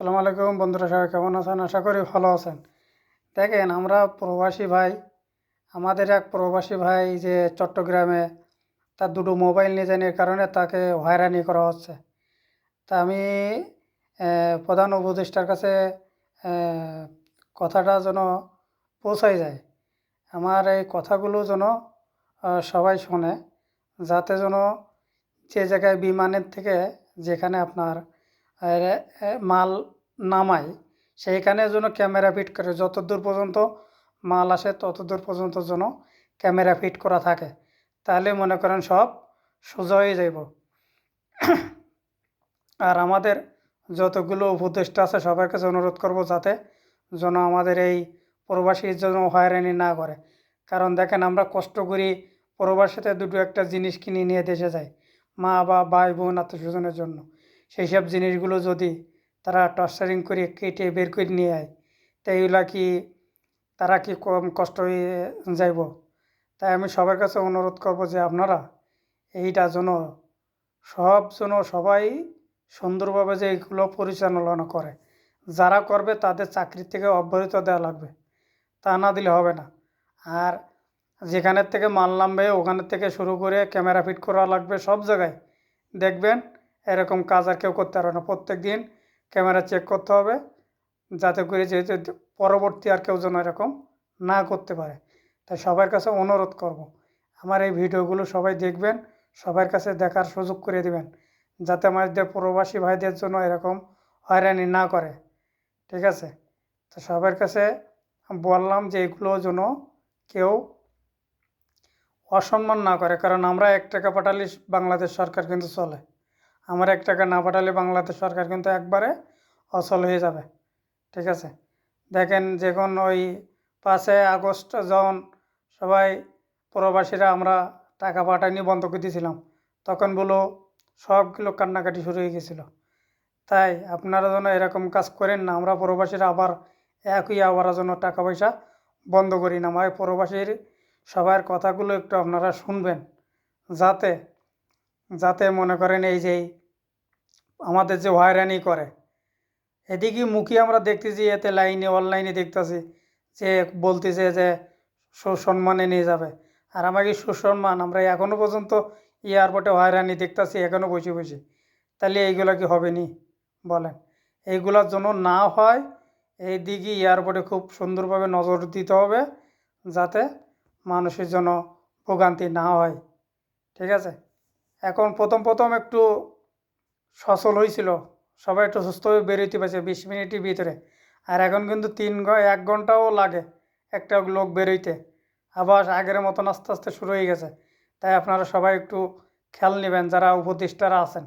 আসসালামু আলাইকুম বন্ধুরা, সবাই কেমন আছেন? আশা করি ভালো আছেন। দেখেন, আমরা প্রবাসী ভাই, আমাদের এক প্রবাসী ভাই যে চট্টগ্রামে তার দুটো মোবাইল নিয়ে যায়নি, এর কারণে তাকে হয়রানি করা হচ্ছে। তা আমি প্রধান উপদেষ্টার কাছে আহ, কথাটা যেন পৌঁছায় যায়। আমার এই কথাগুলো যেন সবাই শোনে, যাতে যেন যে জায়গায় বিমানের থেকে যেখানে আপনার মাল নামায় সেইখানে যেন ক্যামেরা ফিট করে, যতদূর পর্যন্ত মাল আসে ততদূর পর্যন্ত যেন ক্যামেরা ফিট করা থাকে। তাহলে মনে করেন সব সোজা হয়ে যাইব। আর আমাদের যতগুলো উপদেষ্টা আছে সবার কাছে অনুরোধ করব যাতে যেন আমাদের এই প্রবাসীর জন্য হয়রানি না করে। কারণ দেখেন, আমরা কষ্ট করি প্রবাসীতে দুটো একটা জিনিস কিনে নিয়ে দেশে যাই, মা বা ভাই বোন আত্মীয় স্বজনের জন্য। সেই সব জিনিসগুলো যদি তারা টর্চারিং করে কেটে বের করে নিয়ে আয়, তাই এগুলা কি তারা কি কম কষ্ট হয়ে যাইব? তাই আমি সবার কাছে অনুরোধ করব যে আপনারা এইটা যেন সবাই সুন্দরভাবে যে এগুলো পরিচালনা করে। যারা করবে তাদের চাকরি থেকে অব্যাহতি দেওয়া লাগবে, তা না দিলে হবে না। আর যেখানের থেকে মাল নামবে ওখানের থেকে শুরু করে ক্যামেরা ফিট করা লাগবে সব জায়গায়। দেখবেন এরকম কাজ আর কেউ করতে পারবে না। প্রত্যেক দিন ক্যামেরা চেক করতে হবে, যাতে করে যেহেতু পরবর্তী আর কেউ যেন এরকম না করতে পারে। তাই সবার কাছে অনুরোধ করব, আমার এই ভিডিওগুলো সবাই দেখবেন, সবার কাছে দেখার সুযোগ করে দিবেন, যাতে আমাদের প্রবাসী ভাইদের জন্য এরকম হয়রানি না করে। ঠিক আছে? তো সবার কাছে বললাম যে এগুলো যেন কেউ অসম্মান না করে, কারণ আমরা 1 টাকা পাঠালে বাংলাদেশ সরকার কিন্তু চলে। আমার 1 টাকা না পাঠালে বাংলাদেশ সরকার কিন্তু একবারে অচল হয়ে যাবে। ঠিক আছে? দেখেন, যখন ওই 5ই আগস্ট যখন সবাই প্রবাসীরা আমরা টাকা পাঠাইনি বন্ধ করে দিয়েছিলাম, তখন বলো সবগুলো কান্নাকাটি শুরু হয়ে গেছিলো। তাই আপনারা যেন এরকম কাজ করেন না। আমরা প্রবাসীরা আবার একই আবার যেন টাকা পয়সা বন্ধ করি না। আমার প্রবাসীর সবার কথাগুলো একটু আপনারা শুনবেন, যাতে যাতে মনে করেন এই যে আমাদের যে হয়রানি করে, এদিকে মুখে আমরা দেখতেছি, এতে লাইনে অনলাইনে দেখতেছি যে বলতেছে যে সুসম্মানে নিয়ে যাবে। আর আমাকে সুসম্মান, আমরা এখনও পর্যন্ত এয়ারপোর্টে হয়রানি দেখতেছি এখনও বসে বসে। তাহলে এইগুলো কি হবে নি বলেন? এইগুলোর জন্য না হয় এই দিকে এয়ারপোর্টে খুব সুন্দরভাবে নজর দিতে হবে, যাতে মানুষের জন্য ভোগান্তি না হয়। ঠিক আছে? এখন প্রথম প্রথম একটু সচল হয়েছিল, সবাই একটু সুস্থভাবে বেরোতে পারছে 20 মিনিটের ভিতরে। আর এখন কিন্তু 1 ঘন্টাও লাগে একটা লোক বেরোইতে। আবার আগের মতন আস্তে আস্তে শুরু হয়ে গেছে। তাই আপনারা সবাই একটু খেয়াল নেবেন, যারা উপদেষ্টারা আছেন।